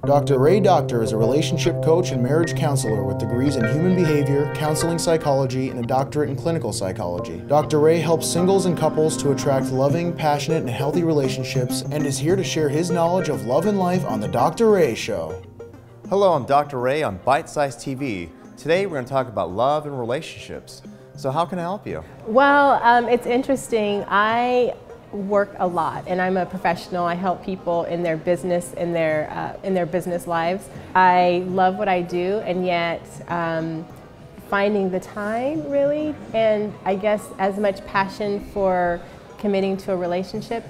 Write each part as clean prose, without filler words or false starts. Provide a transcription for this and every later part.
Dr. Ray Doctor is a relationship coach and marriage counselor with degrees in human behavior, counseling psychology, and a doctorate in clinical psychology. Dr. Ray helps singles and couples to attract loving, passionate, and healthy relationships and is here to share his knowledge of love and life on The Dr. Ray Show. Hello, I'm Dr. Ray on Bite Size TV. Today we're going to talk about love and relationships. So how can I help you? Well, it's interesting. I work a lot and I'm a professional. I help people in their business, in their business lives. I love what I do, and yet finding the time really, and I guess as much passion for committing to a relationship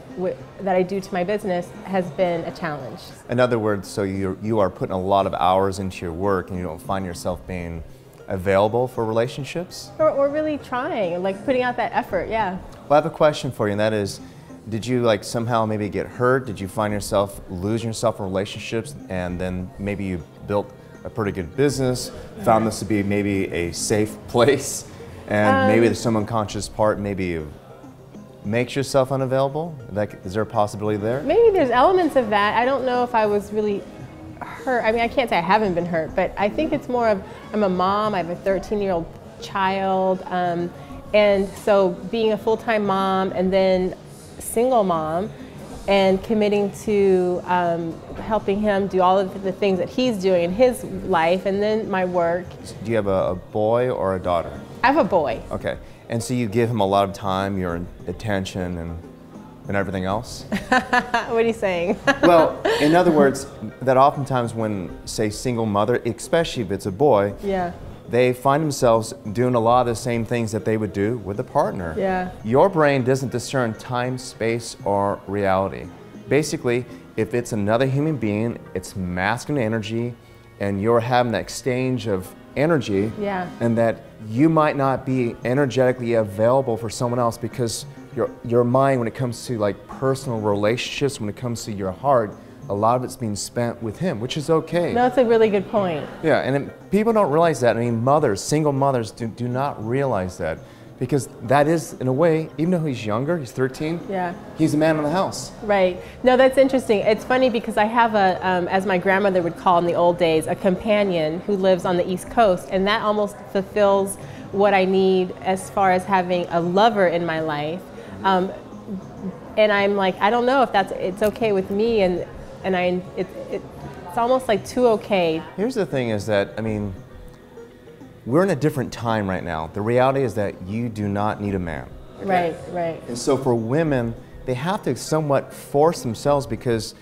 that I do to my business has been a challenge. In other words, so you are putting a lot of hours into your work and you don't find yourself being available for relationships? Or really trying, like putting out that effort, yeah. Well, I have a question for you, and that is, did you somehow maybe get hurt? Did you find yourself losing yourself in relationships, and then maybe you built a pretty good business, found this to be maybe a safe place, and maybe there's some unconscious part, maybe you makes yourself unavailable? Is there a possibility there? Maybe there's elements of that. I don't know if I was really hurt. I mean, I can't say I haven't been hurt, but I think it's more of, I'm a mom, I have a 13-year-old child, and so being a full-time mom and then single mom and committing to helping him do all of the things that he's doing in his life, and then my work. Do you have a boy or a daughter? I have a boy. Okay, and so you give him a lot of time, your attention, and everything else? What are you saying? Well, in other words, that oftentimes when, say, single mother, especially if it's a boy, yeah, they find themselves doing a lot of the same things that they would do with a partner. Yeah. Your brain doesn't discern time, space, or reality. Basically, if it's another human being, it's masculine energy, and you're having that exchange of energy, yeah, and that you might not be energetically available for someone else because your mind, when it comes to personal relationships, when it comes to your heart, a lot of it's being spent with him, which is okay. No, that's a really good point. Yeah, and people don't realize that. I mean, mothers, single mothers do not realize that, because that is, in a way, even though he's younger, he's 13, yeah, he's the man of the house. Right. No, that's interesting. It's funny because I have a, as my grandmother would call in the old days, a companion who lives on the East Coast, and that almost fulfills what I need as far as having a lover in my life. And I'm like, I don't know if it's okay with me, and it's almost like too okay. Here's the thing is that, I mean, we're in a different time right now. The reality is that you do not need a man. Okay? Right, right. And so for women, they have to somewhat force themselves, because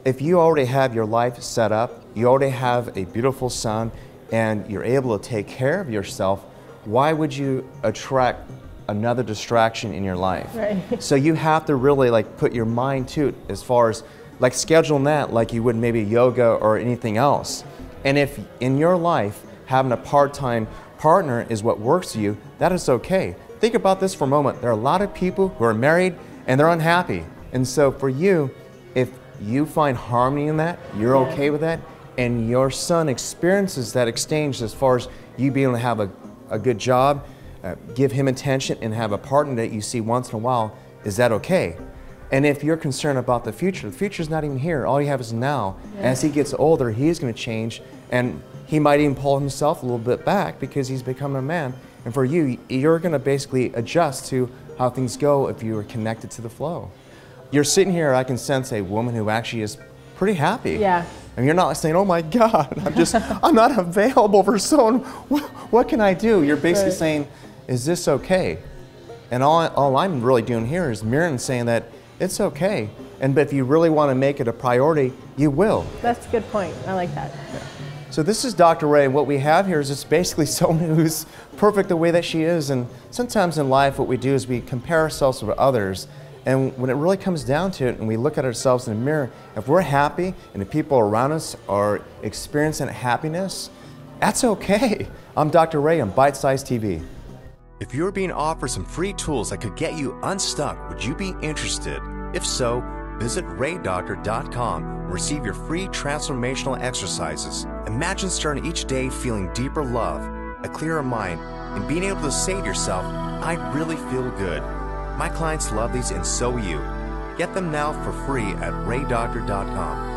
if you already have your life set up, you already have a beautiful son, and you're able to take care of yourself, why would you attract another distraction in your life? Right. So you have to really put your mind to it, as far as scheduling that like you would maybe yoga or anything else. And if in your life having a part-time partner is what works for you, that is okay. Think about this for a moment. There are a lot of people who are married and they're unhappy. And so for you, if you find harmony in that, you're okay with that, and your son experiences that exchange as far as you being able to have a good job, give him attention, and have a partner that you see once in a while, is that okay? And if you're concerned about the future's not even here. All you have is now. Yeah. As he gets older, he's going to change, and he might even pull himself a little bit back because he's becoming a man. And for you, you're going to basically adjust to how things go if you are connected to the flow. You're sitting here, I can sense a woman who actually is pretty happy. Yeah. And you're not saying, oh my God, I'm not available for someone. What can I do? You're basically saying, is this okay? And all I'm really doing here is mirroring and saying that it's okay. But if you really want to make it a priority, you will. That's a good point. I like that. Yeah. So this is Dr. Ray, and what we have here is just basically someone who's perfect the way that she is. And sometimes in life what we do is we compare ourselves with others. And when it really comes down to it and we look at ourselves in the mirror, if we're happy and the people around us are experiencing happiness, that's okay. I'm Dr. Ray on Bite Size TV. If you were being offered some free tools that could get you unstuck, would you be interested? If so, visit raydoctor.com and receive your free transformational exercises. Imagine starting each day feeling deeper love, a clearer mind, and being able to say to yourself, I really feel good. My clients love these, and so will you. Get them now for free at raydoctor.com.